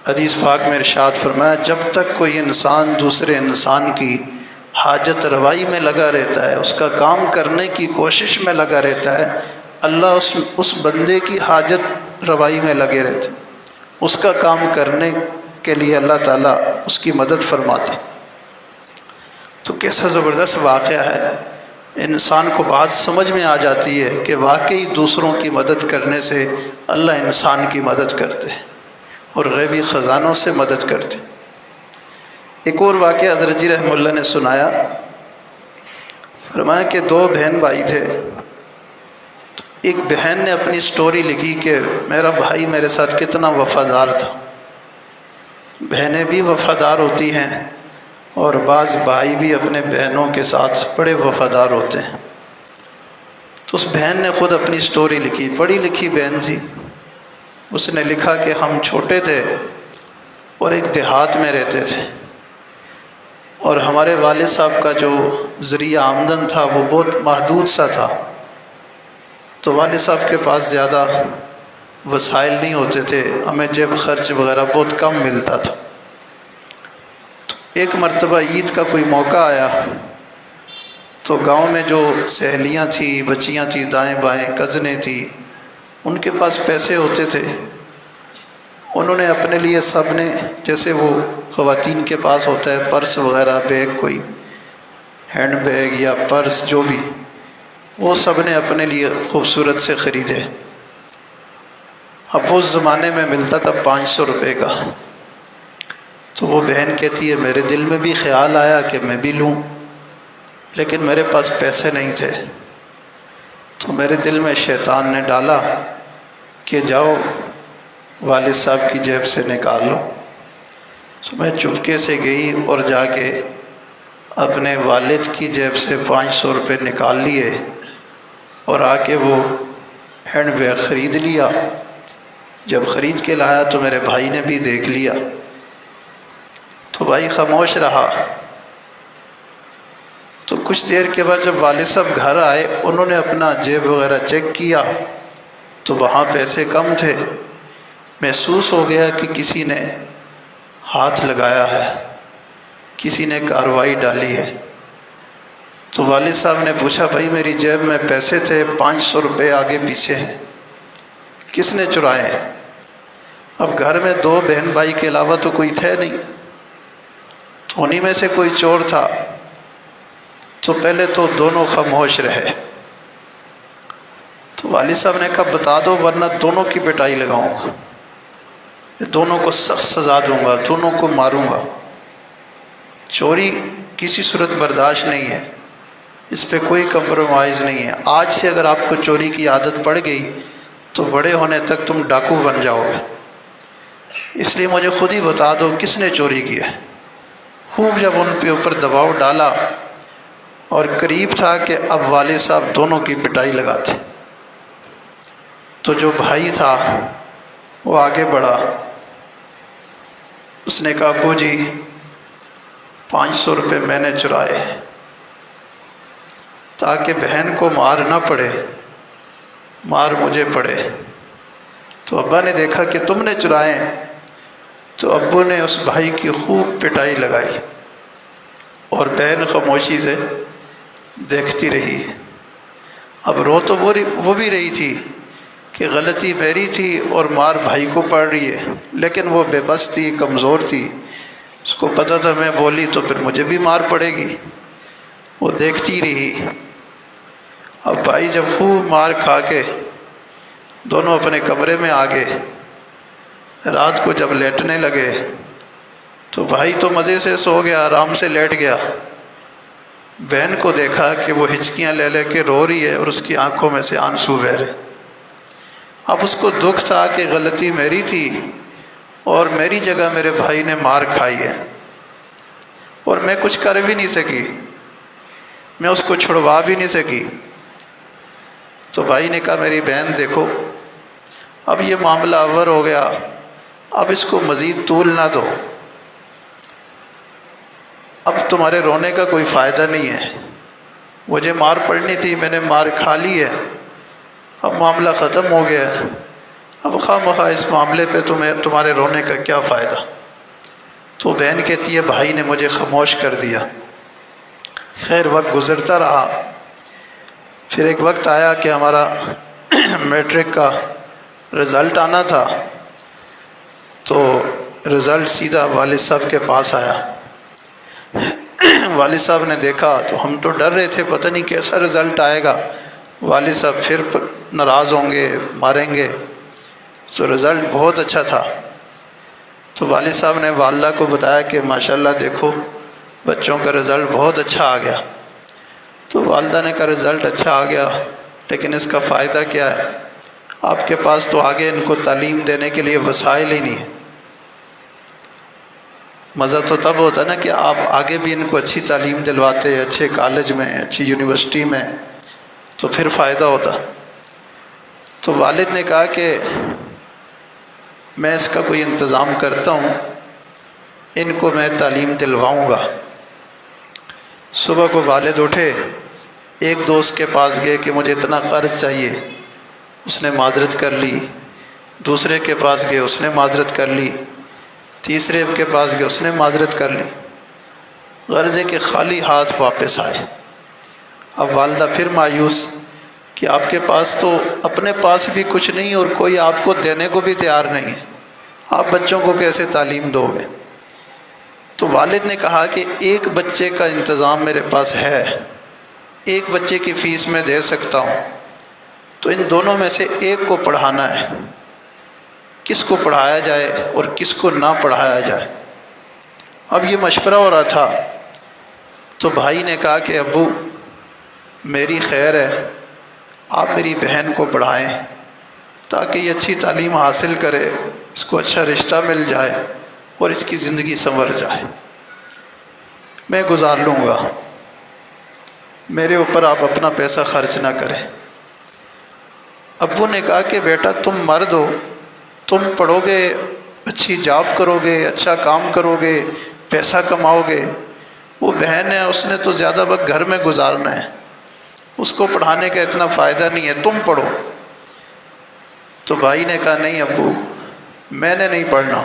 حدیث پاک میں ارشاد فرمایا جب تک کوئی انسان دوسرے انسان کی حاجت روائی میں لگا رہتا ہے، اس کا کام کرنے کی کوشش میں لگا رہتا ہے، اللہ اس بندے کی حاجت روائی میں لگے رہتے، اس کا کام کرنے کے لیے اللہ تعالیٰ اس کی مدد فرماتے۔ تو کیسا زبردست واقعہ ہے، انسان کو بات سمجھ میں آ جاتی ہے کہ واقعی دوسروں کی مدد کرنے سے اللہ انسان کی مدد کرتے ہیں اور غیبی خزانوں سے مدد کرتے ہیں۔ ایک اور واقعہ حضرت جی رحمہ اللہ نے سنایا، فرمایا کہ دو بہن بھائی تھے۔ ایک بہن نے اپنی سٹوری لکھی کہ میرا بھائی میرے ساتھ کتنا وفادار تھا۔ بہنیں بھی وفادار ہوتی ہیں اور بعض بھائی بھی اپنے بہنوں کے ساتھ بڑے وفادار ہوتے ہیں۔ تو اس بہن نے خود اپنی سٹوری لکھی، پڑھی لکھی بہن تھی۔ اس نے لکھا کہ ہم چھوٹے تھے اور ایک دیہات میں رہتے تھے، اور ہمارے والد صاحب کا جو ذریعہ آمدن تھا وہ بہت محدود سا تھا، تو والد صاحب کے پاس زیادہ وسائل نہیں ہوتے تھے، ہمیں جیب خرچ وغیرہ بہت کم ملتا تھا۔ تو ایک مرتبہ عید کا کوئی موقع آیا تو گاؤں میں جو سہیلیاں تھیں، بچیاں تھیں، دائیں بائیں کزنیں تھیں، ان کے پاس پیسے ہوتے تھے، انہوں نے اپنے لیے سب نے، جیسے وہ خواتین کے پاس ہوتا ہے پرس وغیرہ، بیگ، کوئی ہینڈ بیگ یا پرس جو بھی، وہ سب نے اپنے لیے خوبصورت سے خریدے۔ اب اس زمانے میں ملتا تھا 500 روپے کا۔ تو وہ بہن کہتی ہے میرے دل میں بھی خیال آیا کہ میں بھی لوں، لیکن میرے پاس پیسے نہیں تھے۔ تو میرے دل میں شیطان نے ڈالا کہ جاؤ والد صاحب کی جیب سے نکال لو۔ تو میں چپکے سے گئی اور جا کے اپنے والد کی جیب سے 500 روپے نکال لیے اور آ کے وہ ہینڈ بیگ خرید لیا۔ جب خرید کے لایا تو میرے بھائی نے بھی دیکھ لیا، تو بھائی خاموش رہا۔ تو کچھ دیر کے بعد جب والد صاحب گھر آئے، انہوں نے اپنا جیب وغیرہ چیک کیا تو وہاں پیسے کم تھے۔ محسوس ہو گیا کہ کسی نے ہاتھ لگایا ہے، کسی نے کارروائی ڈالی ہے۔ تو والد صاحب نے پوچھا بھائی میری جیب میں پیسے تھے، 500 روپے آگے پیچھے ہیں، کس نے چرائے؟ اب گھر میں 2 بہن بھائی کے علاوہ تو کوئی تھے نہیں، تو انہی میں سے کوئی چور تھا۔ تو پہلے تو دونوں خاموش رہے۔ تو والد صاحب نے کہا بتا دو ورنہ دونوں کی پٹائی لگاؤں گا، دونوں کو سخت سزا دوں گا، دونوں کو ماروں گا۔ چوری کسی صورت برداشت نہیں ہے، اس پہ کوئی کمپرومائز نہیں ہے۔ آج سے اگر آپ کو چوری کی عادت پڑ گئی تو بڑے ہونے تک تم ڈاکو بن جاؤ گے، اس لیے مجھے خود ہی بتا دو کس نے چوری کی ہے۔ خوب جب ان پہ اوپر دباؤ ڈالا اور قریب تھا کہ اب والد صاحب دونوں کی پٹائی لگاتے، تو جو بھائی تھا وہ آگے بڑھا، اس نے کہا ابو جی 500 روپے میں نے چرائے تاکہ بہن کو مار نہ پڑے، مار مجھے پڑے۔ تو ابا نے دیکھا کہ تم نے چرائے، تو ابو نے اس بھائی کی خوب پٹائی لگائی اور بہن خاموشی سے دیکھتی رہی۔ اب رو تو وہ بھی رہی تھی کہ غلطی میری تھی اور مار بھائی کو پڑ رہی ہے، لیکن وہ بے بس تھی، کمزور تھی، اس کو پتہ تھا میں بولی تو پھر مجھے بھی مار پڑے گی، وہ دیکھتی رہی۔ اب بھائی جب خوب مار کھا کے دونوں اپنے کمرے میں آ گئے، رات کو جب لیٹنے لگے تو بھائی تو مزے سے سو گیا، آرام سے لیٹ گیا۔ بہن کو دیکھا کہ وہ ہچکیاں لے لے کے رو رہی ہے اور اس کی آنکھوں میں سے آنسو بہہ رہے۔ اب اس کو دکھ تھا کہ غلطی میری تھی اور میری جگہ میرے بھائی نے مار کھائی ہے اور میں کچھ کر بھی نہیں سکی، میں اس کو چھڑوا بھی نہیں سکی۔ تو بھائی نے کہا میری بہن دیکھو اب یہ معاملہ اوور ہو گیا، اب اس کو مزید طول نہ دو، اب تمہارے رونے کا کوئی فائدہ نہیں ہے، مجھے مار پڑنی تھی، میں نے مار کھا لی ہے، اب معاملہ ختم ہو گیا ہے، اب خواہ مخواہ اس معاملے پہ تمہارے رونے کا کیا فائدہ؟ تو بہن کہتی ہے بھائی نے مجھے خاموش کر دیا۔ خیر وقت گزرتا رہا، پھر ایک وقت آیا کہ ہمارا میٹرک کا رزلٹ آنا تھا، تو رزلٹ سیدھا والد صاحب کے پاس آیا۔ والد صاحب نے دیکھا تو ہم تو ڈر رہے تھے، پتہ نہیں کیسا رزلٹ آئے گا، والد صاحب پھر ناراض ہوں گے، ماریں گے۔ تو رزلٹ بہت اچھا تھا، تو والد صاحب نے والدہ کو بتایا کہ ماشاءاللہ دیکھو بچوں کا رزلٹ بہت اچھا آ گیا۔ تو والدہ نے کہا رزلٹ اچھا آ گیا لیکن اس کا فائدہ کیا ہے؟ آپ کے پاس تو آگے ان کو تعلیم دینے کے لیے وسائل ہی نہیں ہے۔ مزہ تو تب ہوتا نا کہ آپ آگے بھی ان کو اچھی تعلیم دلواتے، اچھے کالج میں، اچھی یونیورسٹی میں، تو پھر فائدہ ہوتا۔ تو والد نے کہا کہ میں اس کا کوئی انتظام کرتا ہوں، ان کو میں تعلیم دلواؤں گا۔ صبح کو والد اٹھے، ایک دوست کے پاس گئے کہ مجھے اتنا قرض چاہیے، اس نے معذرت کر لی۔ دوسرے کے پاس گئے، اس نے معذرت کر لی۔ تیسرے کے پاس گئے، اس نے معذرت کر لی۔ غرض ہے کہ خالی ہاتھ واپس آئے۔ اب والدہ پھر مایوس کہ آپ کے پاس تو اپنے پاس بھی کچھ نہیں اور کوئی آپ کو دینے کو بھی تیار نہیں ہے، آپ بچوں کو کیسے تعلیم دو گے؟ تو والد نے کہا کہ ایک بچے کا انتظام میرے پاس ہے، ایک بچے کی فیس میں دے سکتا ہوں، تو ان دونوں میں سے ایک کو پڑھانا ہے، کس کو پڑھایا جائے اور کس کو نہ پڑھایا جائے؟ اب یہ مشورہ ہو رہا تھا، تو بھائی نے کہا کہ ابو میری خیر ہے، آپ میری بہن کو پڑھائیں تاکہ یہ اچھی تعلیم حاصل کرے، اس کو اچھا رشتہ مل جائے اور اس کی زندگی سنور جائے، میں گزار لوں گا، میرے اوپر آپ اپنا پیسہ خرچ نہ کریں۔ ابو نے کہا کہ بیٹا تم مرد ہو، تم پڑھو گے، اچھی جاب کرو گے، اچھا کام کرو گے، پیسہ کماؤ گے، وہ بہن ہے اس نے تو زیادہ وقت گھر میں گزارنا ہے، اس کو پڑھانے کا اتنا فائدہ نہیں ہے، تم پڑھو۔ تو بھائی نے کہا نہیں ابو میں نے نہیں پڑھنا،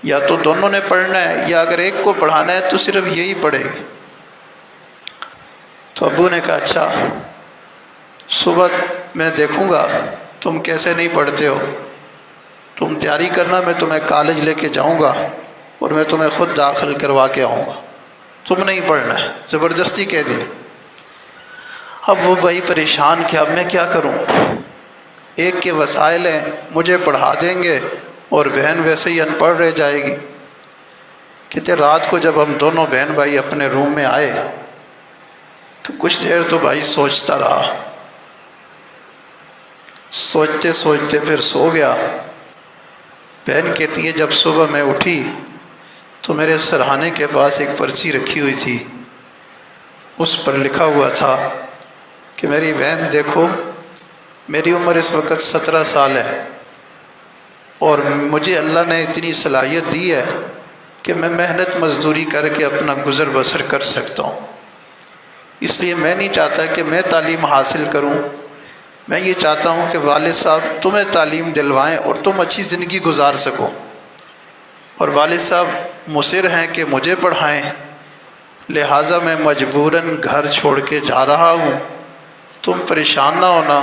یا تو دونوں نے پڑھنا ہے یا اگر ایک کو پڑھانا ہے تو صرف یہی پڑھے گی۔ تو ابو نے کہا اچھا صبح میں دیکھوں گا تم کیسے نہیں پڑھتے ہو، تم تیاری کرنا، میں تمہیں کالج لے کے جاؤں گا اور میں تمہیں خود داخل کروا کے آؤں گا، تم نہیں پڑھنا ہے، زبردستی کہہ دی۔ اب وہ بھائی پریشان کہ اب میں کیا کروں، ایک کے وسائل ہیں، مجھے پڑھا دیں گے اور بہن ویسے ہی ان پڑھ رہ جائے گی۔ کہتے رات کو جب ہم دونوں بہن بھائی اپنے روم میں آئے تو کچھ دیر تو بھائی سوچتا رہا، سوچتے سوچتے پھر سو گیا۔ بہن کہتی ہے جب صبح میں اٹھی تو میرے سرہانے کے پاس ایک پرچی رکھی ہوئی تھی، اس پر لکھا ہوا تھا کہ میری بہن دیکھو میری عمر اس وقت 17 سال ہے اور مجھے اللہ نے اتنی صلاحیت دی ہے کہ میں محنت مزدوری کر کے اپنا گزر بسر کر سکتا ہوں، اس لیے میں نہیں چاہتا کہ میں تعلیم حاصل کروں، میں یہ چاہتا ہوں کہ والد صاحب تمہیں تعلیم دلوائیں اور تم اچھی زندگی گزار سکو، اور والد صاحب مصر ہیں کہ مجھے پڑھائیں، لہٰذا میں مجبوراً گھر چھوڑ کے جا رہا ہوں، تم پریشان نہ ہونا،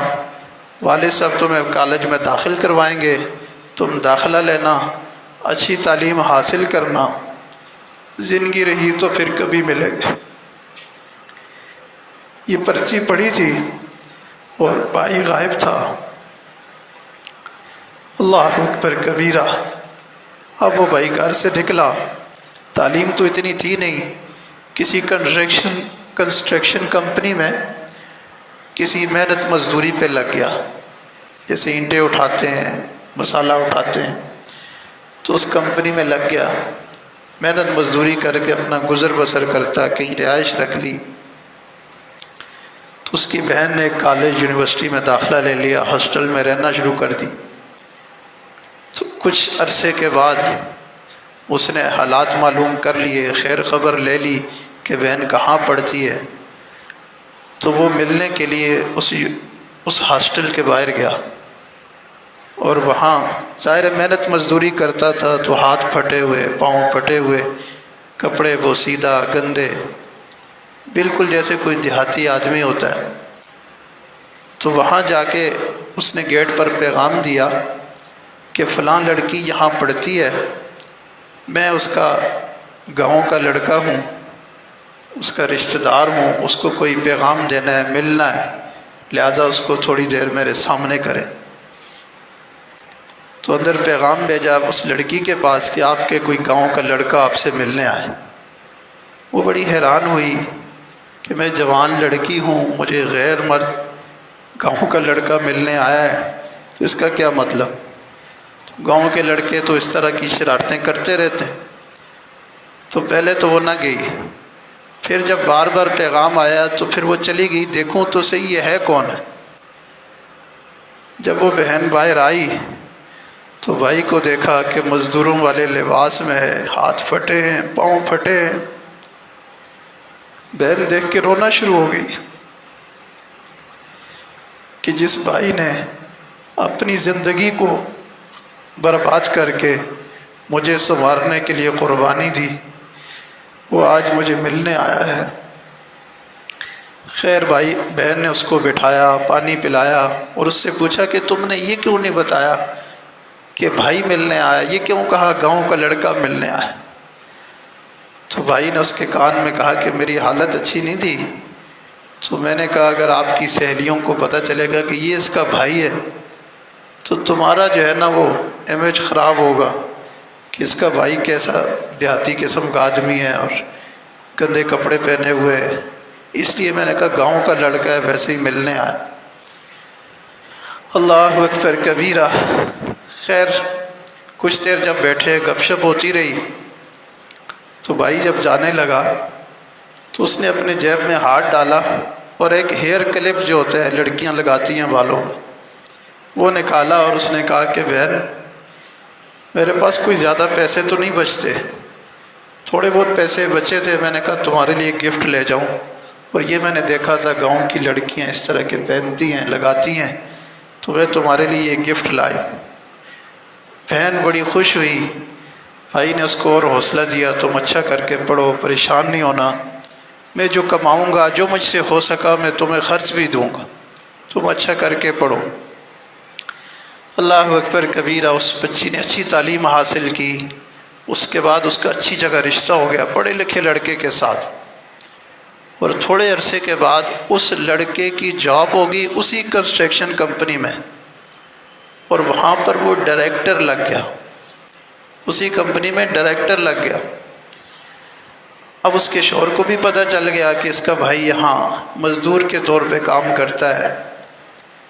والد صاحب تمہیں کالج میں داخل کروائیں گے، تم داخلہ لینا، اچھی تعلیم حاصل کرنا، زندگی رہی تو پھر کبھی ملے گے۔ یہ پرچی پڑھی تھی اور بھائی غائب تھا۔ اللہ اکبر کبیرہ۔ اب وہ بھائی گھر سے نکلا، تعلیم تو اتنی تھی نہیں، کسی کنسٹرکشن کمپنی میں کسی محنت مزدوری پہ لگ گیا، جیسے اینٹیں اٹھاتے ہیں، مسالہ اٹھاتے ہیں، تو اس کمپنی میں لگ گیا، محنت مزدوری کر کے اپنا گزر بسر کرتا، کہیں رہائش رکھ لی۔ تو اس کی بہن نے کالج یونیورسٹی میں داخلہ لے لیا، ہاسٹل میں رہنا شروع کر دی۔ تو کچھ عرصے کے بعد اس نے حالات معلوم کر لیے، خیر خبر لے لی کہ بہن کہاں پڑھتی ہے، تو وہ ملنے کے لیے اس ہاسٹل کے باہر گیا اور وہاں ظاہر محنت مزدوری کرتا تھا تو ہاتھ پھٹے ہوئے، پاؤں پھٹے ہوئے، کپڑے بوسیدہ گندے، بالکل جیسے کوئی دیہاتی آدمی ہوتا ہے۔ تو وہاں جا کے اس نے گیٹ پر پیغام دیا کہ فلاں لڑکی یہاں پڑھتی ہے، میں اس کا گاؤں کا لڑکا ہوں، اس کا رشتہ دار ہوں، اس کو کوئی پیغام دینا ہے، ملنا ہے، لہٰذا اس کو تھوڑی دیر میرے سامنے کریں۔ تو اندر پیغام بھیجا اس لڑکی کے پاس کہ آپ کے کوئی گاؤں کا لڑکا آپ سے ملنے آئے۔ وہ بڑی حیران ہوئی کہ میں جوان لڑکی ہوں، مجھے غیر مرد گاؤں کا لڑکا ملنے آیا ہے، تو اس کا کیا مطلب؟ گاؤں کے لڑکے تو اس طرح کی شرارتیں کرتے رہتے ہیں۔ تو پہلے تو وہ نہ گئی، پھر جب بار بار پیغام آیا تو پھر وہ چلی گئی، دیکھوں تو صحیح یہ ہے کون ہے۔ جب وہ بہن باہر آئی تو بھائی کو دیکھا کہ مزدوروں والے لباس میں ہے، ہاتھ پھٹے ہیں، پاؤں پھٹے ہیں۔ بہن دیکھ کے رونا شروع ہو گئی کہ جس بھائی نے اپنی زندگی کو برباد کر کے مجھے سنوارنے کے لیے قربانی دی، وہ آج مجھے ملنے آیا ہے۔ خیر بھائی بہن نے اس کو بٹھایا، پانی پلایا اور اس سے پوچھا کہ تم نے یہ کیوں نہیں بتایا کہ بھائی ملنے آیا، یہ کیوں کہا گاؤں کا لڑکا ملنے آیا؟ تو بھائی نے اس کے کان میں کہا کہ میری حالت اچھی نہیں تھی، تو میں نے کہا اگر آپ کی سہیلیوں کو پتہ چلے گا کہ یہ اس کا بھائی ہے تو تمہارا جو ہے نا وہ امیج خراب ہوگا کہ اس کا بھائی کیسا دیہاتی قسم کا آدمی ہے اور گندے کپڑے پہنے ہوئے ہے، اس لیے میں نے کہا گاؤں کا لڑکا ہے، ویسے ہی ملنے آیا۔ اللہ اکبر کبیرہ۔ خیر کچھ دیر جب بیٹھے گپ شپ ہوتی رہی تو بھائی جب جانے لگا تو اس نے اپنے جیب میں ہاتھ ڈالا اور ایک ہیئر کلپ جو ہوتا ہے لڑکیاں لگاتی ہیں بالوں میں، وہ نکالا اور اس نے کہا کہ بہن میرے پاس کوئی زیادہ پیسے تو نہیں بچتے، تھوڑے بہت پیسے بچے تھے، میں نے کہا تمہارے لیے گفٹ لے جاؤں، اور یہ میں نے دیکھا تھا گاؤں کی لڑکیاں اس طرح کے پہنتی ہیں لگاتی ہیں تو میں تمہارے لیے یہ گفٹ لائی۔ بہن بڑی خوش ہوئی، بھائی نے اس کو اور حوصلہ دیا تم اچھا کر کے پڑھو، پریشان نہیں ہونا، میں جو کماؤں گا جو مجھ سے ہو سکا میں تمہیں خرچ بھی دوں گا، تم اچھا کر کے پڑھو۔ اللہ اکبر کبیرہ۔ اس بچی نے اچھی تعلیم حاصل کی، اس کے بعد اس کا اچھی جگہ رشتہ ہو گیا پڑھے لکھے لڑکے کے ساتھ، اور تھوڑے عرصے کے بعد اس لڑکے کی جاب ہوگی اسی کنسٹرکشن کمپنی میں، اور وہاں پر وہ ڈائریکٹر لگ گیا، اسی کمپنی میں ڈائریکٹر لگ گیا۔ اب اس کے شوہر کو بھی پتہ چل گیا کہ اس کا بھائی یہاں مزدور کے طور پہ کام کرتا ہے،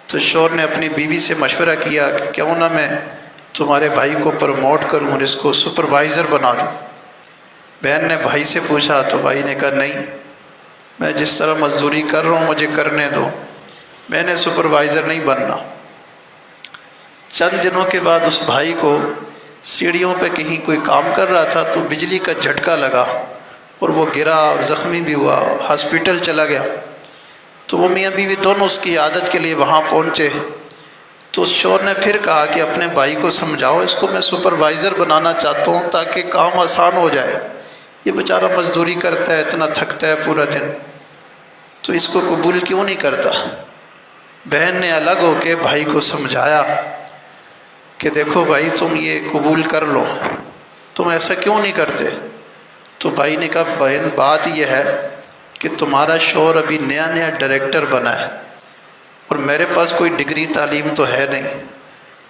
تو شوہر نے اپنی بیوی سے مشورہ کیا کہ کیوں نہ میں تمہارے بھائی کو پروموٹ کروں اور اس کو سپروائزر بنا دوں۔ بہن نے بھائی سے پوچھا تو بھائی نے کہا نہیں، میں جس طرح مزدوری کر رہا ہوں مجھے کرنے دو، میں نے سپروائزر نہیں بننا۔ چند دنوں کے بعد اس بھائی کو سیڑھیوں پہ کہیں کوئی کام کر رہا تھا تو بجلی کا جھٹکا لگا اور وہ گرا اور زخمی بھی ہوا، ہاسپٹل چلا گیا۔ تو وہ میاں بیوی دونوں اس کی عادت کے لیے وہاں پہنچے، تو اس شوہر نے پھر کہا کہ اپنے بھائی کو سمجھاؤ، اس کو میں سپروائزر بنانا چاہتا ہوں تاکہ کام آسان ہو جائے، یہ بیچارہ مزدوری کرتا ہے، اتنا تھکتا ہے پورا دن، تو اس کو قبول کیوں نہیں کرتا؟ بہن نے الگ ہو کے بھائی کو سمجھایا کہ دیکھو بھائی تم یہ قبول کر لو، تم ایسا کیوں نہیں کرتے؟ تو بھائی نے کہا بہن بات یہ ہے کہ تمہارا شوہر ابھی نیا نیا ڈائریکٹر بنا ہے اور میرے پاس کوئی ڈگری تعلیم تو ہے نہیں،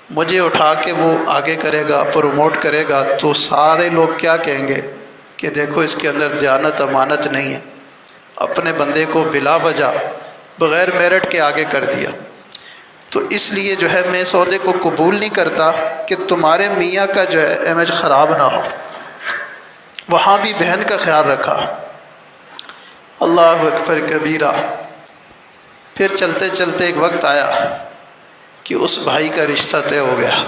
مجھے اٹھا کے وہ آگے کرے گا، پروموٹ کرے گا تو سارے لوگ کیا کہیں گے کہ دیکھو اس کے اندر دیانت امانت نہیں ہے، اپنے بندے کو بلا وجہ بغیر میرٹ کے آگے کر دیا۔ تو اس لیے جو ہے میں سودے کو قبول نہیں کرتا کہ تمہارے میاں کا جو ہے امیج خراب نہ ہو۔ وہاں بھی بہن کا خیال رکھا۔ اللہ اکبر کبیرہ۔ پھر چلتے چلتے ایک وقت آیا کہ اس بھائی کا رشتہ طے ہو گیا،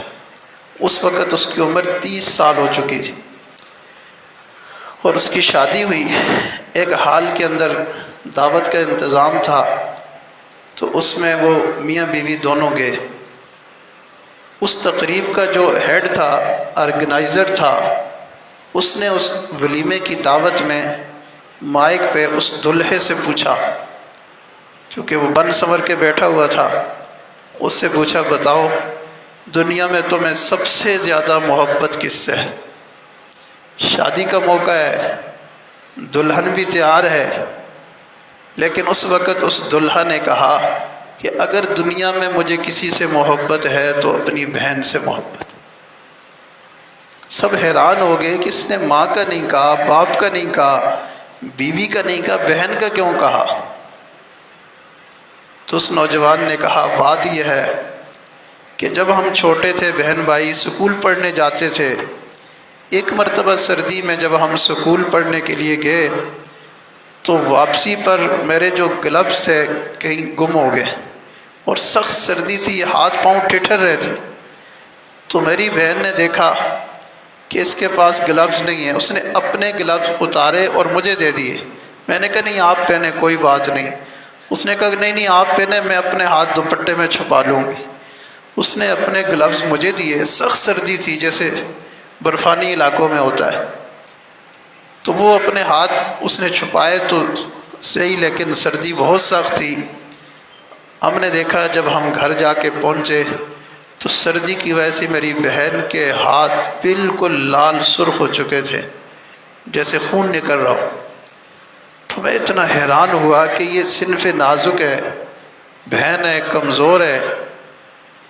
اس وقت اس کی عمر 30 سال ہو چکی تھی اور اس کی شادی ہوئی۔ ایک ہال کے اندر دعوت کا انتظام تھا، تو اس میں وہ میاں بیوی دونوں گئے۔ اس تقریب کا جو ہیڈ تھا، آرگنائزر تھا، اس نے اس ولیمے کی دعوت میں مائک پہ اس دلہے سے پوچھا، چونکہ وہ بن سنور کے بیٹھا ہوا تھا، اس سے پوچھا بتاؤ دنیا میں تمہیں سب سے زیادہ محبت کس سے ہے؟ شادی کا موقع ہے، دلہن بھی تیار ہے، لیکن اس وقت اس دلہا نے کہا کہ اگر دنیا میں مجھے کسی سے محبت ہے تو اپنی بہن سے محبت۔ سب حیران ہو گئے کہ اس نے ماں کا نہیں کہا، باپ کا نہیں کہا، بیوی کا نہیں کہا، بہن کا کیوں کہا؟ تو اس نوجوان نے کہا بات یہ ہے کہ جب ہم چھوٹے تھے بہن بھائی اسکول پڑھنے جاتے تھے، ایک مرتبہ سردی میں جب ہم اسکول پڑھنے کے لیے گئے تو واپسی پر میرے جو گلوز تھے کہیں گم ہو گئے، اور سخت سردی تھی، ہاتھ پاؤں ٹھٹر رہے تھے۔ تو میری بہن نے دیکھا کہ اس کے پاس گلوز نہیں ہے، اس نے اپنے گلوز اتارے اور مجھے دے دیے۔ میں نے کہا نہیں آپ پہنے، کوئی بات نہیں۔ اس نے کہا نہیں آپ پہنے، میں اپنے ہاتھ دوپٹے میں چھپا لوں گی۔ اس نے اپنے گلوز مجھے دیے، سخت سردی تھی جیسے برفانی علاقوں میں ہوتا ہے، تو وہ اپنے ہاتھ اس نے چھپائے تو صحیح، لیکن سردی بہت سخت تھی۔ ہم نے دیکھا جب ہم گھر جا کے پہنچے تو سردی کی وجہ سے میری بہن کے ہاتھ بالکل لال سرخ ہو چکے تھے، جیسے خون نکل رہا ہو۔ تو میں اتنا حیران ہوا کہ یہ صنف نازک ہے، بہن ہے، کمزور ہے،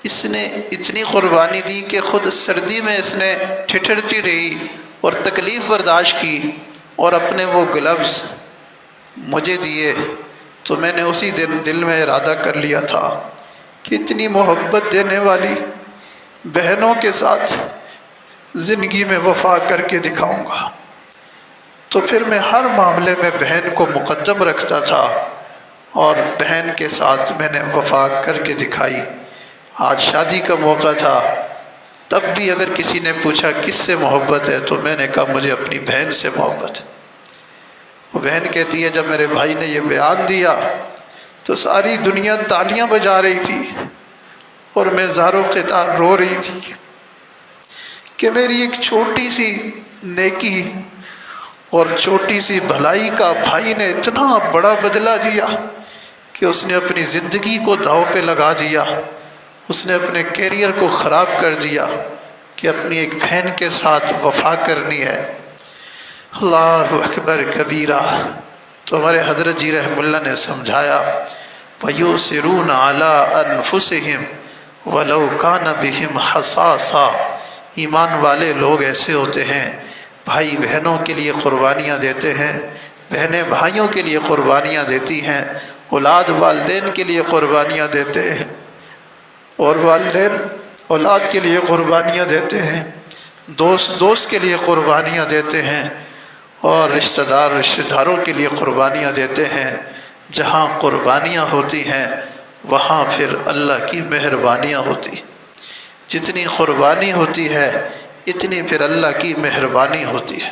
اس نے اتنی قربانی دی کہ خود سردی میں اس نے ٹھٹرتی رہی اور تکلیف برداشت کی اور اپنے وہ گلوز مجھے دیے۔ تو میں نے اسی دن دل میں ارادہ کر لیا تھا کہ اتنی محبت دینے والی بہنوں کے ساتھ زندگی میں وفا کر کے دکھاؤں گا۔ تو پھر میں ہر معاملے میں بہن کو مقدم رکھتا تھا اور بہن کے ساتھ میں نے وفا کر کے دکھائی۔ آج شادی کا موقع تھا، تب بھی اگر کسی نے پوچھا کس سے محبت ہے تو میں نے کہا مجھے اپنی بہن سے محبت ہے۔ وہ بہن کہتی ہے جب میرے بھائی نے یہ بیان دیا تو ساری دنیا تالیاں بجا رہی تھی اور میں زاروں قطار رو رہی تھی کہ میری ایک چھوٹی سی نیکی اور چھوٹی سی بھلائی کا بھائی نے اتنا بڑا بدلہ دیا کہ اس نے اپنی زندگی کو داؤ پہ لگا دیا، اس نے اپنے کیریئر کو خراب کر دیا کہ اپنی ایک بہن کے ساتھ وفا کرنی ہے۔ اللہ اکبر کبیرہ۔ تو ہمارے حضرت جی رحمہ اللہ نے سمجھایا وَيُؤْثِرُونَ عَلَىٰ أَنفُسِهِمْ وَلَوْ كَانَ بِهِمْ خَصَاصَةٌ۔ ایمان والے لوگ ایسے ہوتے ہیں، بھائی بہنوں کے لیے قربانیاں دیتے ہیں، بہنیں بھائیوں کے لیے قربانیاں دیتی ہیں، اولاد والدین کے لیے قربانیاں دیتے ہیں اور والدین اولاد کے لیے قربانیاں دیتے ہیں، دوست کے لیے قربانیاں دیتے ہیں، اور رشتہ داروں کے لیے قربانیاں دیتے ہیں۔ جہاں قربانیاں ہوتی ہیں وہاں پھر اللہ کی مہربانیاں ہوتی ہیں۔ جتنی قربانی ہوتی ہے اتنی پھر اللہ کی مہربانی ہوتی ہے۔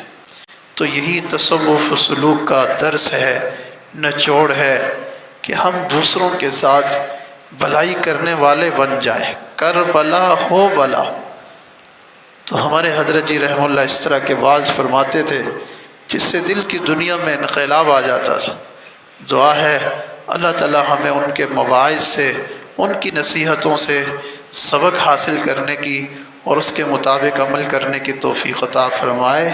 تو یہی تصوف و سلوک کا درس ہے، نچوڑ ہے کہ ہم دوسروں کے ساتھ بھلائی کرنے والے بن جائیں، کر بلا ہو بلا۔ تو ہمارے حضرت جی رحمہ اللہ اس طرح کے واعظ فرماتے تھے جس سے دل کی دنیا میں انقلاب آ جاتا تھا۔ دعا ہے اللہ تعالی ہمیں ان کے مواعظ سے، ان کی نصیحتوں سے سبق حاصل کرنے کی اور اس کے مطابق عمل کرنے کی توفیق عطا فرمائے۔